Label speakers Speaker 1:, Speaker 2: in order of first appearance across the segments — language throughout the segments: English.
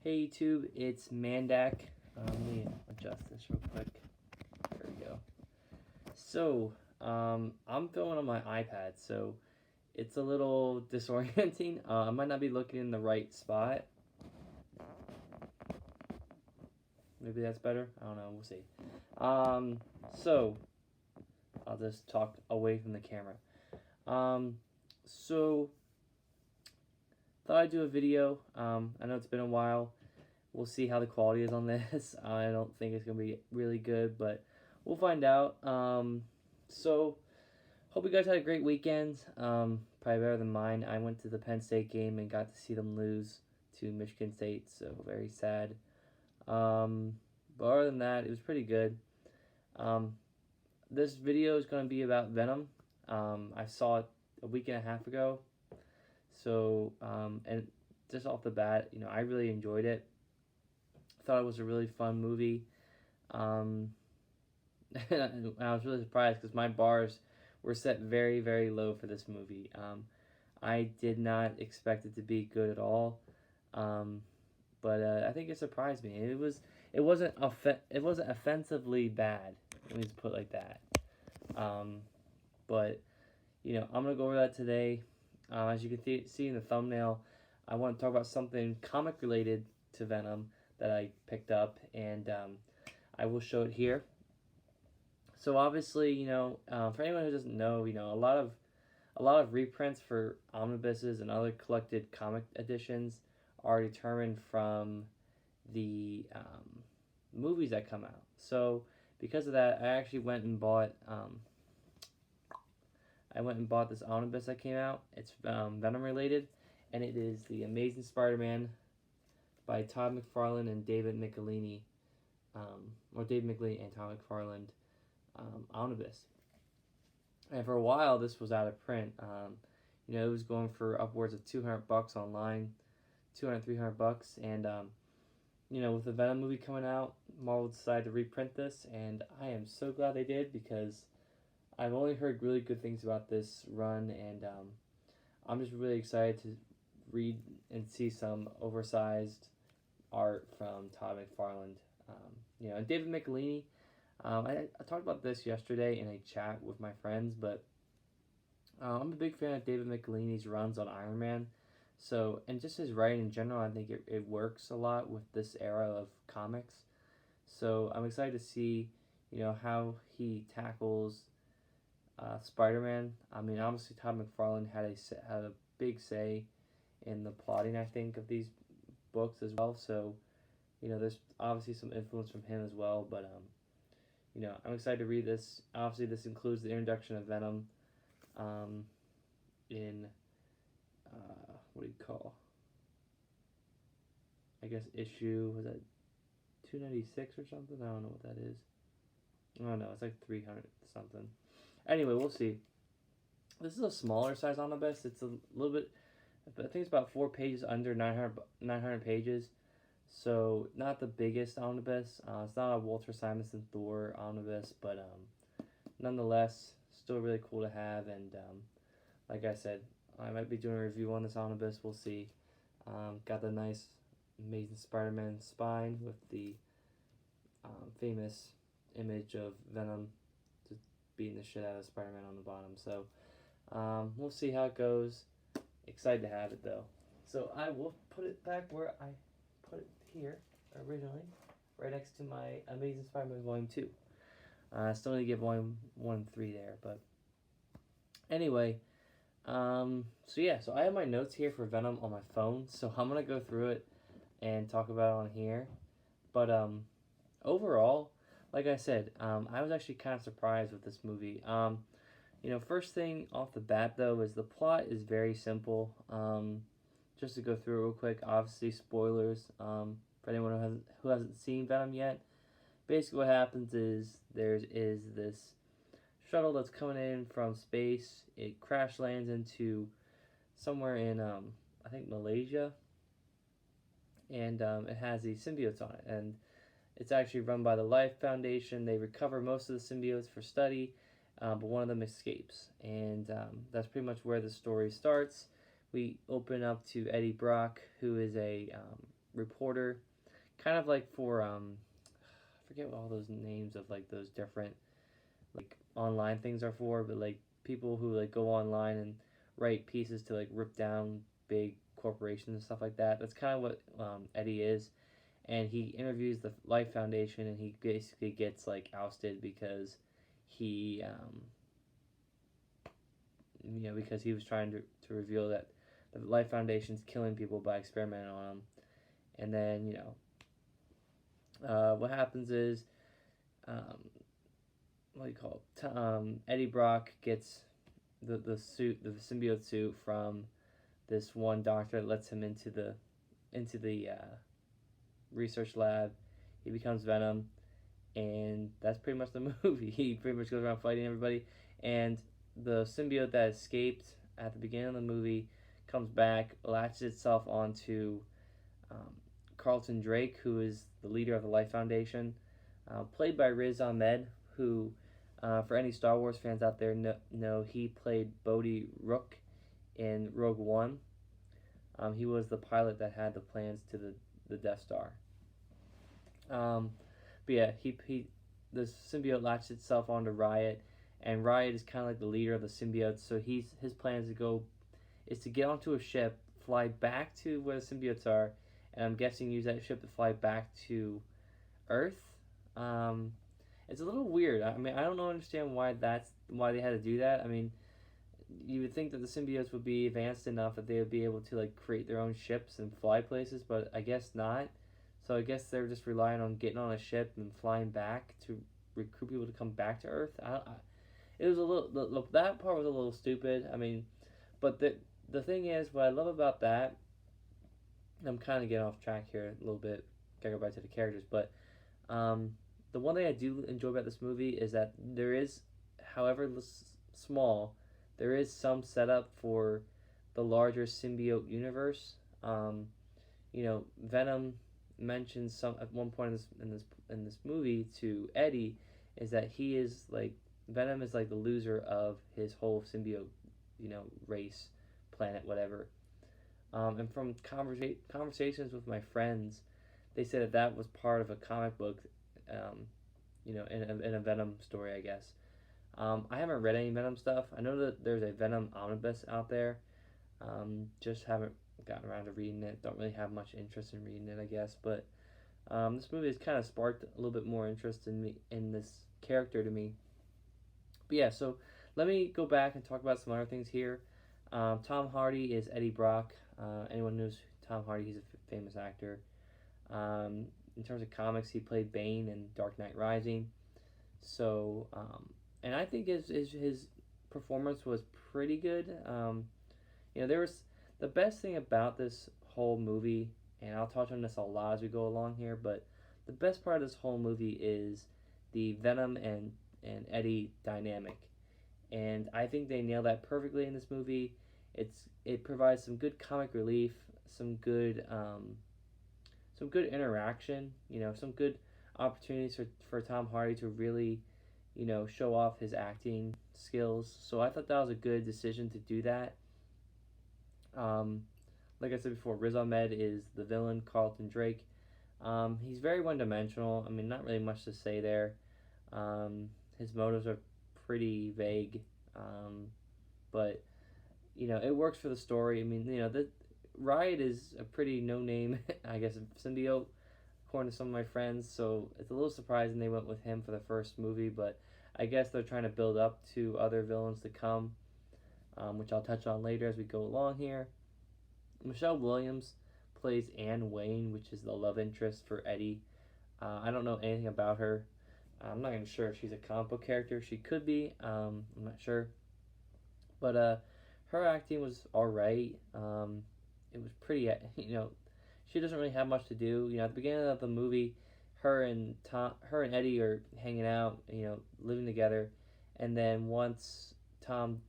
Speaker 1: Hey YouTube, it's Mandak. Let me adjust this real quick. There we go. So, I'm filming on my iPad, so it's a little disorienting. I might not be looking in the right spot. Maybe that's better. I don't know. We'll see. So I'll just talk away from the camera. So thought I'd do a video. I know it's been a while. We'll see how the quality is on this. I don't think it's gonna be really good, but we'll find out. So hope you guys had a great weekend. Probably better than mine. I went to the Penn State game and got to see them lose to Michigan State, so very sad. But other than that, it was pretty good. This video is going to be about Venom. I saw it a week and a half ago. So, and just off the bat, I really enjoyed it. Thought it was a really fun movie. And I was really surprised because my bars were set very, very low for this movie. I did not expect it to be good at all. But I think it surprised me. It wasn't offensively bad. Let me just put it like that. But I'm gonna go over that today. As you can see in the thumbnail, I want to talk about something comic related to Venom that I picked up, and I will show it here. So obviously, for anyone who doesn't know, a lot of reprints for omnibuses and other collected comic editions are determined from the movies that come out. So because of that, I actually went and bought this omnibus that came out. It's Venom related, and it is the Amazing Spider-Man by Todd McFarlane and David Michelinie, or David Michelinie and Todd McFarlane omnibus. And for a while, this was out of print. It was going for upwards of $200 online, $200-300, and with the Venom movie coming out, Marvel decided to reprint this, and I am so glad they did because I've only heard really good things about this run, and I'm just really excited to read and see some oversized art from Todd McFarlane. And David Michelinie. I talked about this yesterday in a chat with my friends, but I'm a big fan of David Michelinie's runs on Iron Man. So, and just his writing in general, I think it works a lot with this era of comics. So I'm excited to see, how he tackles Spider-Man. I mean, obviously Todd McFarlane had a big say in the plotting, I think, of these books as well. So, there's obviously some influence from him as well. But I'm excited to read this. Obviously, this includes the introduction of Venom in what do you call? I guess issue, was that 296 or something? I don't know what that is. I don't know. It's like 300 something. Anyway, we'll see. This is a smaller size omnibus. It's a little bit, I think it's about 4 pages under 900 pages. So, not the biggest omnibus. It's not a Walter Simonson Thor omnibus, but nonetheless, still really cool to have. And like I said, I might be doing a review on this omnibus. We'll see. Got the nice Amazing Spider-Man spine with the famous image of Venom just beating the shit out of Spider-Man on the bottom. So we'll see how it goes. Excited to have it though. So I will put it back where I put it here originally, right next to my Amazing Spider-Man Volume 2. Still need to get Volume 1 and 3 there, but anyway. So I have my notes here for Venom on my phone, so I'm gonna go through it and talk about it on here. But overall, like I said, I was actually kind of surprised with this movie. First thing off the bat though is the plot is very simple. Just to go through it real quick, obviously spoilers for anyone who hasn't seen Venom yet. Basically, what happens is there is this shuttle that's coming in from space. It crash lands into somewhere in I think Malaysia, and it has these symbiotes on it, and it's actually run by the Life Foundation. They recover most of the symbiotes for study, but one of them escapes, and that's pretty much where the story starts. We open up to Eddie Brock, who is a reporter, kind of like for I forget what all those names of like those different like online things are for, but like people who like go online and write pieces to like rip down big corporations and stuff like that. That's kind of what Eddie is, and he interviews the Life Foundation, and he basically gets like ousted because he because he was trying to reveal that the Life Foundation's killing people by experimenting on them. And then what happens is what do you call it? Eddie Brock gets the suit, the symbiote suit from this one doctor that lets him into the research lab. He becomes Venom, and that's pretty much the movie. He pretty much goes around fighting everybody, and the symbiote that escaped at the beginning of the movie comes back, latches itself onto um, Carlton Drake, who is the leader of the Life Foundation, played by Riz Ahmed, who, for any Star Wars fans out there, know he played Bodhi Rook in Rogue One. He was the pilot that had the plans to the Death Star. But yeah, the symbiote latches itself onto Riot, and Riot is kind of like the leader of the symbiotes. So his plan is to get onto a ship, fly back to where the symbiotes are, and I'm guessing use that ship to fly back to Earth. It's a little weird. I mean, I don't understand why they had to do that. I mean, you would think that the symbiotes would be advanced enough that they would be able to like create their own ships and fly places, but I guess not. So I guess they're just relying on getting on a ship and flying back to recruit people to come back to Earth. It was a little that part was a little stupid. I mean, but the thing is, what I love about that, I'm kind of getting off track here a little bit. Gotta go back to the characters, but the one thing I do enjoy about this movie is that there is, however small, there is some setup for the larger symbiote universe. Venom mentions some at one point in this movie to Eddie is that he is like Venom is like the loser of his whole symbiote, race, planet, whatever. And from conversations with my friends, they said that was part of a comic book, in a Venom story, I guess. I haven't read any Venom stuff. I know that there's a Venom omnibus out there. Just haven't gotten around to reading it. Don't really have much interest in reading it, I guess. But this movie has kind of sparked a little bit more interest in this character to me. But yeah, so let me go back and talk about some other things here. Tom Hardy is Eddie Brock. Anyone knows Tom Hardy? He's a famous actor. In terms of comics, he played Bane in Dark Knight Rising. So, and I think his performance was pretty good. There was the best thing about this whole movie, and I'll touch on this a lot as we go along here, but the best part of this whole movie is the Venom and Eddie dynamic. And I think they nail that perfectly in this movie. It provides some good comic relief, some good interaction, some good opportunities for Tom Hardy to really, show off his acting skills. So I thought that was a good decision to do that. Like I said before, Riz Ahmed is the villain, Carlton Drake. He's very one-dimensional. I mean, not really much to say there. His motives are pretty vague, but it works for the story. I mean, the Riot is a pretty no-name, I guess, symbiote, according to some of my friends. So it's a little surprising they went with him for the first movie, but I guess they're trying to build up to other villains to come, which I'll touch on later as we go along here. Michelle Williams plays Anne Wayne, which is the love interest for Eddie. I don't know anything about her. I'm not even sure if she's a comic book character. She could be. I'm not sure. But her acting was alright. It was pretty, she doesn't really have much to do. At the beginning of the movie, her and Eddie are hanging out, living together. And then once once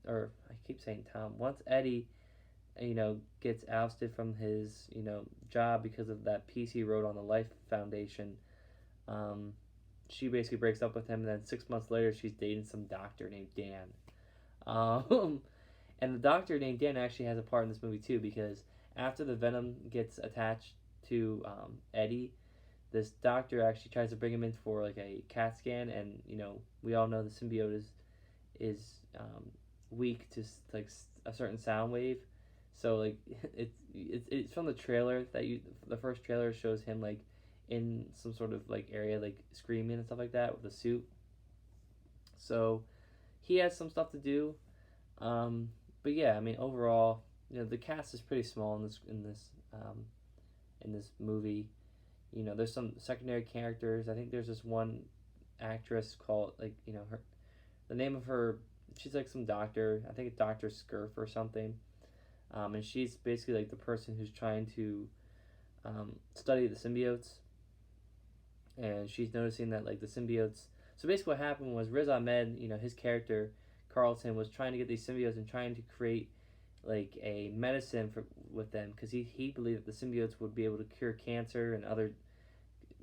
Speaker 1: Eddie, gets ousted from his, job because of that piece he wrote on the Life Foundation, she basically breaks up with him, and then 6 months later, she's dating some doctor named Dan. And the doctor named Dan actually has a part in this movie, too, because after the Venom gets attached to Eddie, this doctor actually tries to bring him in for like a CAT scan, and we all know the symbiote is weak to like a certain sound wave. So like it's from the trailer that the first trailer shows him like in some sort of like area like screaming and stuff like that with a suit. So he has some stuff to do. Um, but yeah, I mean overall, the cast is pretty small in this movie. There's some secondary characters. I think there's this one actress called like her the name of her. She's like some doctor. I think it's Doctor Scurf or something. And she's basically like the person who's trying to study the symbiotes. And she's noticing that like the symbiotes. So basically, what happened was Riz Ahmed, his character Carlton was trying to get these symbiotes and trying to create like a medicine with them because he believed that the symbiotes would be able to cure cancer and other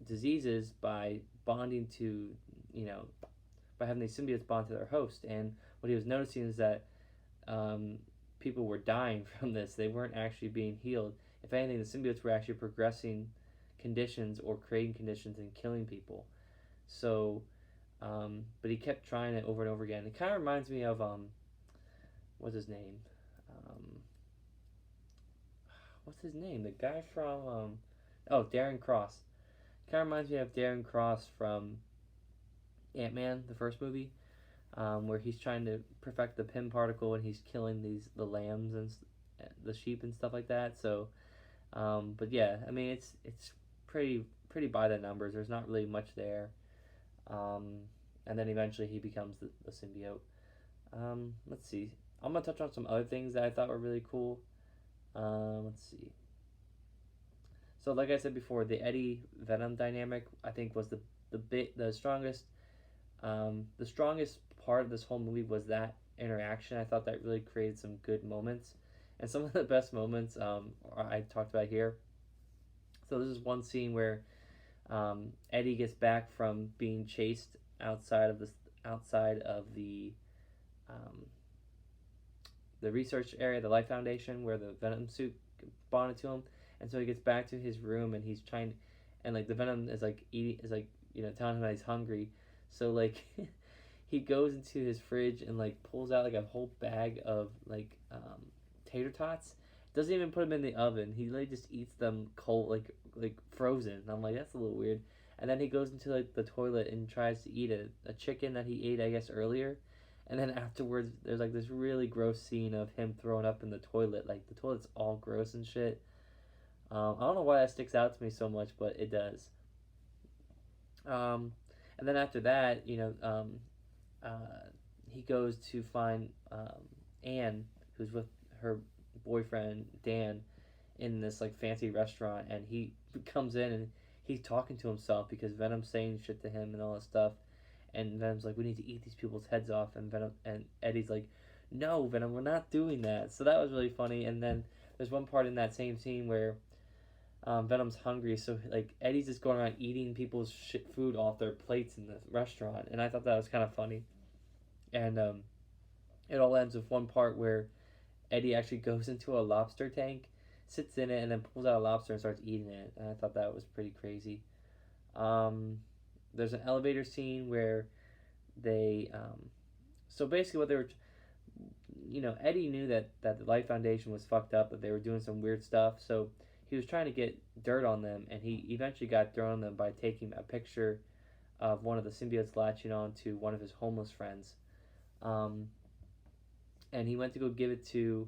Speaker 1: diseases by bonding to by having these symbiotes bond to their host. And what he was noticing is that people were dying from this. They weren't actually being healed. If anything, the symbiotes were actually progressing conditions or creating conditions and killing people. So, but he kept trying it over and over again. It kind of reminds me of what's his name? What's his name? The guy from Darren Cross. Kind of reminds me of Darren Cross from Ant-Man, the first movie, where he's trying to perfect the Pym particle and he's killing the lambs and the sheep and stuff like that. So, but yeah, I mean it's pretty by the numbers. There's not really much there, and then eventually he becomes the symbiote. Let's see. I'm gonna touch on some other things that I thought were really cool. Let's see. So, like I said before, the Eddie Venom dynamic I think was the strongest. The strongest part of this whole movie was that interaction. I thought that really created some good moments, and some of the best moments I talked about here. So this is one scene where Eddie gets back from being chased outside of the research area, the Life Foundation, where the Venom suit bonded to him, and so he gets back to his room and he's trying, and like the Venom is like telling him that he's hungry, so like he goes into his fridge and like pulls out like a whole bag of like tater tots. Doesn't even put them in the oven. He like just eats them cold, like frozen. And I'm like, that's a little weird. And then he goes into like the toilet and tries to eat a chicken that he ate, I guess, earlier. And then afterwards, there's like this really gross scene of him throwing up in the toilet. Like the toilet's all gross and shit. I don't know why that sticks out to me so much, but it does. And then after that, he goes to find Anne, who's with her boyfriend Dan, in this like fancy restaurant, and he comes in and he's talking to himself because Venom's saying shit to him and all that stuff. And Venom's like, we need to eat these people's heads off. And Eddie's like, no, Venom, we're not doing that. So that was really funny. And then there's one part in that same scene where Venom's hungry. So like Eddie's just going around eating people's food off their plates in the restaurant. And I thought that was kind of funny. And it all ends with one part where Eddie actually goes into a lobster tank, sits in it, and then pulls out a lobster and starts eating it. And I thought that was pretty crazy. There's an elevator scene where they so basically what they were Eddie knew that the Life Foundation was fucked up, that they were doing some weird stuff, so he was trying to get dirt on them, and he eventually got dirt on them by taking a picture of one of the symbiotes latching on to one of his homeless friends, and he went to go give it to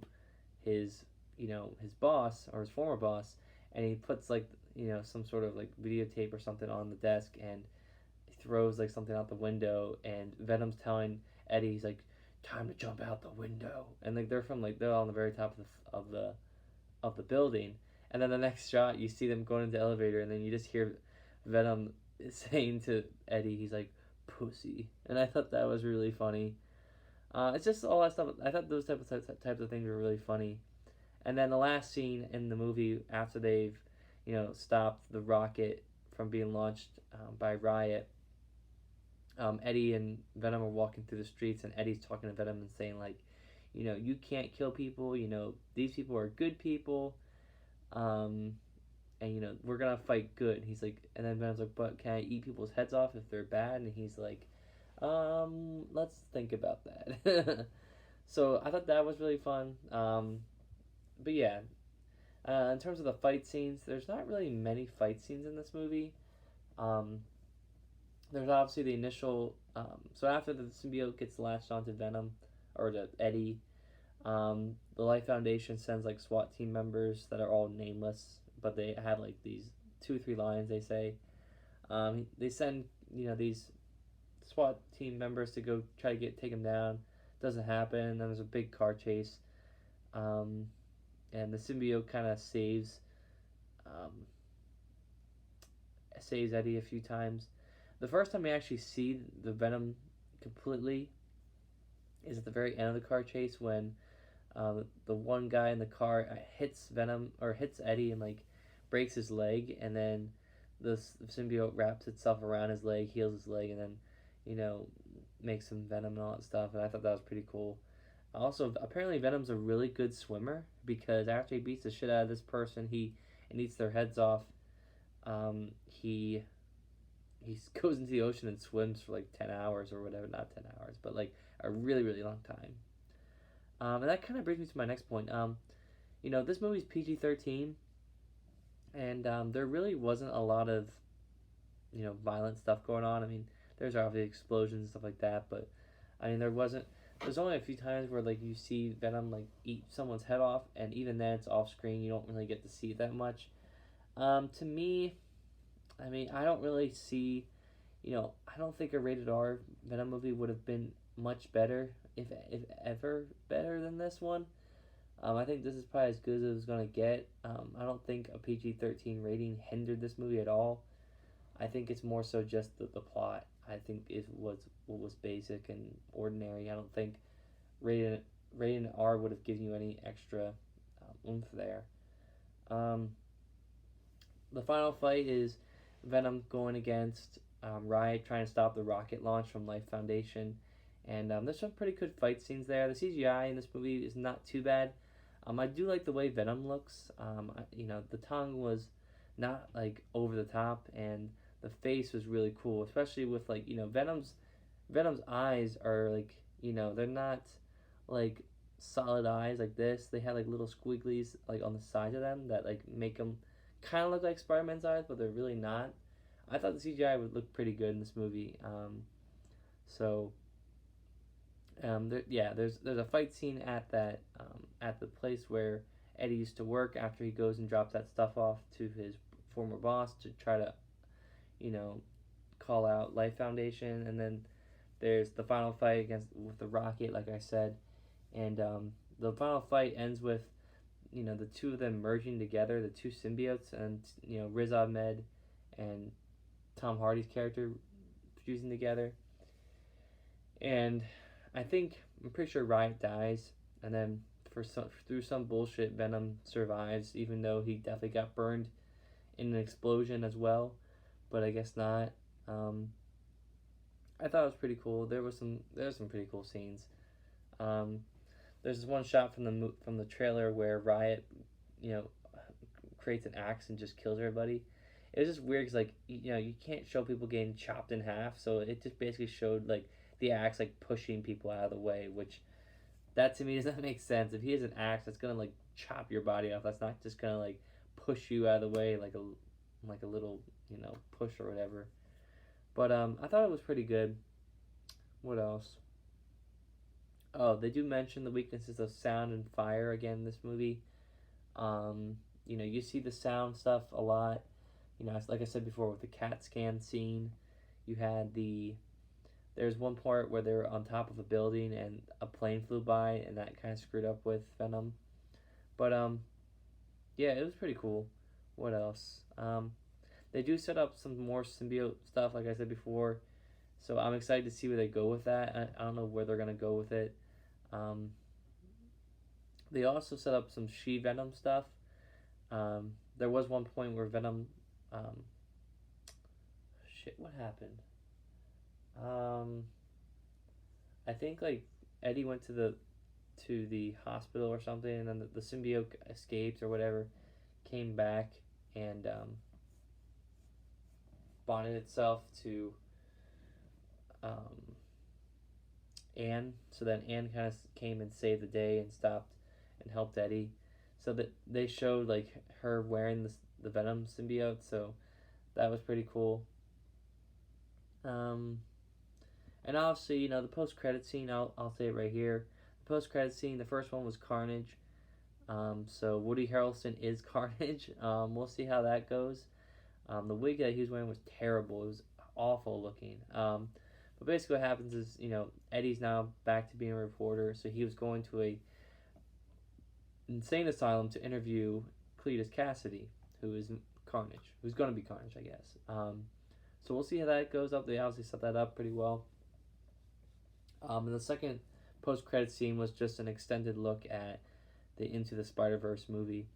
Speaker 1: his his boss or his former boss, and he puts like some sort of like videotape or something on the desk, and throws like something out the window, and Venom's telling Eddie, he's like, time to jump out the window, and like they're on the very top of the building, and then the next shot you see them going into the elevator, and then you just hear Venom saying to Eddie, he's like, pussy. And I thought that was really funny. It's just all that stuff. I thought those types of things were really funny. And then the last scene in the movie, after they've stopped the rocket from being launched by Riot, Eddie and Venom are walking through the streets, and Eddie's talking to Venom and saying like, you can't kill people. These people are good people. and we're gonna fight good. He's like, and then Venom's like, but can I eat people's heads off if they're bad? And he's like, let's think about that. So I thought that was really fun. But yeah, in terms of the fight scenes, there's not really many fight scenes in this movie. Um, there's obviously the initial. So after the symbiote gets latched onto Venom or to Eddie, the Life Foundation sends like SWAT team members that are all nameless, but they have like these 2 or 3 lines they say. They send these SWAT team members to go try to take him down. Doesn't happen. Then there's a big car chase, and the symbiote kind of um, saves Eddie a few times. The first time we actually see the Venom completely is at the very end of the car chase when the one guy in the car hits Venom or hits Eddie and like breaks his leg, and then the symbiote wraps itself around his leg, heals his leg, and then makes some venom and all that stuff. And I thought that was pretty cool. Also, apparently Venom's a really good swimmer because after he beats the shit out of this person, and eats their heads off. He goes into the ocean and swims for like 10 hours or whatever. Not 10 hours, but like a really really long time. And that kind of brings me to my next point. This movie's PG-13, and there really wasn't a lot of violent stuff going on. I mean, there's obviously explosions and stuff like that, but I mean there's only a few times where like you see Venom like eat someone's head off, and even then it's off screen. You don't really get to see it that much. To me, I mean, I don't really see, I don't think a rated R Venom movie would have been much better, if ever better than this one. I think this is probably as good as it was going to get. I don't think a PG-13 rating hindered this movie at all. I think it's more so just the plot. I think it was what was basic and ordinary. I don't think rated R would have given you any extra oomph there. The final fight is Venom going against Riot, trying to stop the rocket launch from Life Foundation. And there's some pretty good fight scenes there. The CGI in this movie is not too bad. I do like the way Venom looks. The tongue was not like over the top, and the face was really cool, especially with like Venom's eyes are like they're not like solid eyes like this. They have like little squigglies like on the sides of them that like make them kind of look like Spider-Man's eyes, but they're really not. I thought the CGI would look pretty good in this movie. There's a fight scene at the place where Eddie used to work after he goes and drops that stuff off to his former boss to try to, call out Life Foundation, and then there's the final fight with the rocket, like I said, and the final fight ends with, the two of them merging together, the two symbiotes, and Riz Ahmed and Tom Hardy's character fusing together, and I'm pretty sure Riot dies, and then through some bullshit, Venom survives, even though he definitely got burned in an explosion as well, but I guess not. I thought it was pretty cool. There was some pretty cool scenes. There's this one shot from the trailer where Riot, creates an axe and just kills everybody. It was just weird because like you can't show people getting chopped in half, so it just basically showed like the axe like pushing people out of the way, which that to me does not make sense. If he has an axe that's gonna like chop your body off, that's not just gonna like push you out of the way like a little push or whatever. But I thought it was pretty good. What else? Oh, they do mention the weaknesses of sound and fire again in this movie. You see the sound stuff a lot. Like I said before, with the CAT scan scene, you had there's one part where they're on top of a building and a plane flew by, and that kind of screwed up with Venom. But yeah, it was pretty cool. What else? They do set up some more symbiote stuff, like I said before. So I'm excited to see where they go with that. I don't know where they're gonna go with it. They also set up some She-Venom stuff. There was one point where Venom. What happened? I think like Eddie went to the hospital or something, and then the symbiote escaped or whatever, came back, and bonded itself to um, Anne. So then Anne kind of came and saved the day and stopped and helped Eddie. So that they showed like her wearing the Venom symbiote. So that was pretty cool. Um, and obviously, the post credit scene. I'll say it right here. The post credit scene. The first one was Carnage. So Woody Harrelson is Carnage. We'll see how that goes. The wig that he was wearing was terrible. It was awful looking. But basically, what happens is, Eddie's now back to being a reporter. So he was going to a insane asylum to interview Cletus Cassidy, who is Carnage, who's going to be Carnage, I guess. So we'll see how that goes up. They obviously set that up pretty well. And the second post-credit scene was just an extended look at the Into the Spider-Verse movie,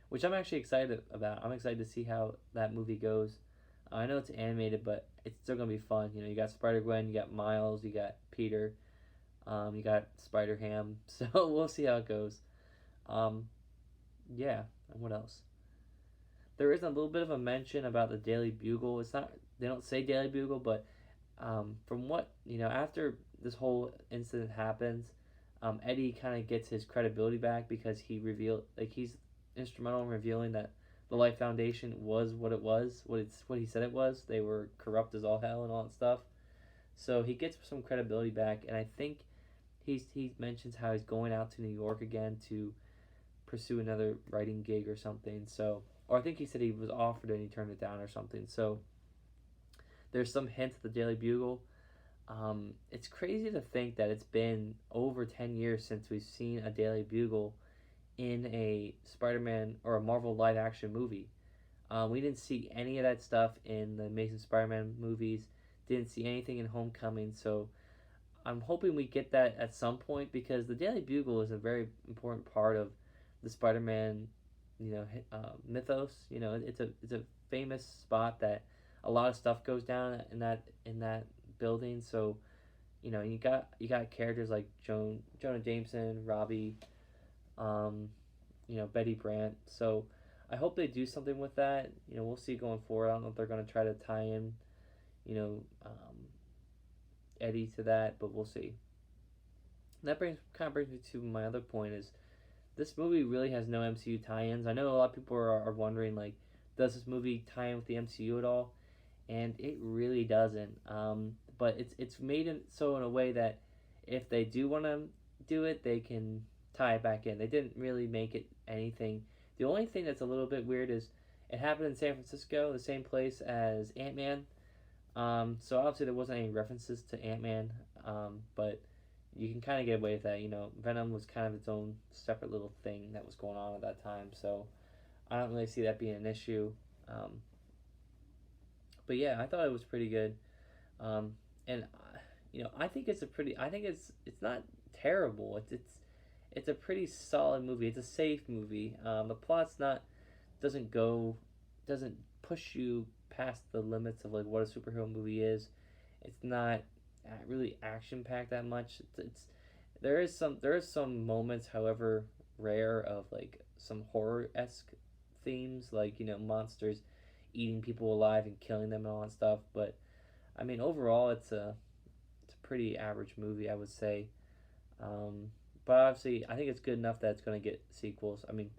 Speaker 1: which I'm actually excited about. I'm excited to see how that movie goes. I know it's animated, but it's still going to be fun. You got Spider-Gwen, you got Miles, you got Peter, you got Spider-Ham. So we'll see how it goes. Yeah, and what else? There is a little bit of a mention about the Daily Bugle. It's not, they don't say Daily Bugle, but from what, after this whole incident happens, Eddie kind of gets his credibility back because he's instrumental in revealing that the Life Foundation was what it was, what he said it was. They were corrupt as all hell and all that stuff. So he gets some credibility back, and I think he mentions how he's going out to New York again to pursue another writing gig or something. So, or I think he said he was offered and he turned it down or something. So there's some hints at the Daily Bugle. It's crazy to think that it's been over 10 years since we've seen a Daily Bugle in a Spider-Man or a Marvel live action movie. We didn't see any of that stuff in the Amazing Spider-Man movies, didn't see anything in Homecoming, so I'm hoping we get that at some point because the Daily Bugle is a very important part of the Spider-Man, mythos. It's a famous spot that a lot of stuff goes down in that building. So, you got characters like Jonah Jameson, Robbie, Betty Brant. So I hope they do something with that. We'll see going forward. I don't know if they're going to try to tie in, Eddie to that, but we'll see. And that brings me to my other point is this movie really has no MCU tie-ins. I know a lot of people are wondering, like, does this movie tie in with the MCU at all? And it really doesn't. But it's made in a way that if they do want to do it, they can tie it back in. They didn't really make it anything. The only thing that's a little bit weird is it happened in San Francisco, the same place as Ant-Man. So obviously there wasn't any references to Ant-Man, but you can kind of get away with that. Venom was kind of its own separate little thing that was going on at that time, so I don't really see that being an issue. But yeah, I thought it was pretty good, and I think it's it's not terrible. It's a pretty solid movie. It's a safe movie. The plot's doesn't push you past the limits of like what a superhero movie is. It's not really action packed that much. There is some moments, however rare, of like some horror-esque themes, like monsters eating people alive and killing them and all that stuff. But I mean, overall, it's a pretty average movie, I would say. But obviously, I think it's good enough that it's going to get sequels. I mean,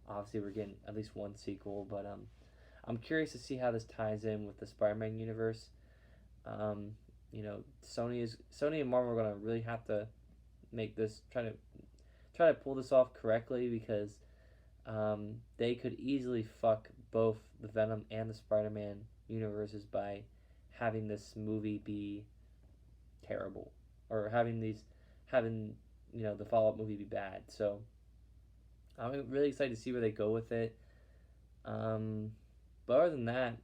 Speaker 1: obviously, we're getting at least one sequel, but I'm curious to see how this ties in with the Spider-Man universe. Sony and Marvel are going to really have to make this try to pull this off correctly because they could easily fuck both the Venom and the Spider-Man universes by having this movie be terrible or having the follow-up movie be bad. So I'm really excited to see where they go with it. But other than that,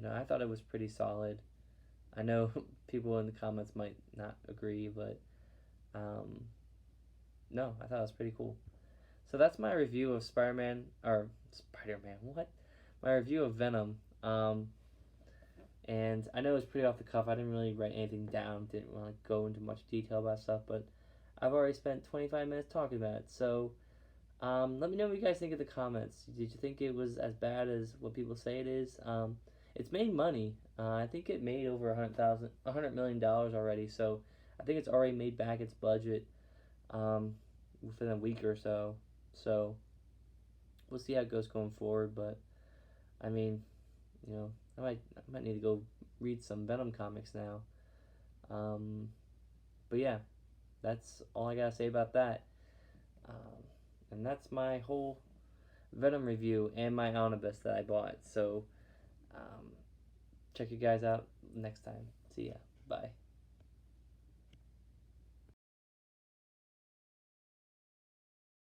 Speaker 1: I thought it was pretty solid. I know people in the comments might not agree, but no, I thought it was pretty cool. So that's my review of Spider-Man. What? My review of Venom. And I know it's pretty off the cuff. I didn't really write anything down. Didn't want to go into much detail about stuff, but I've already spent 25 minutes talking about it. So Let me know what you guys think in the comments. Did you think it was as bad as what people say it is? It's made money. I think it made over $100 million already. So I think it's already made back its budget within a week or so. So we'll see how it goes going forward. But I mean, I might need to go read some Venom comics now. Um, but yeah, that's all I gotta say about that. Um, and that's my whole Venom review and my omnibus that I bought. So check you guys out next time. See ya. Bye.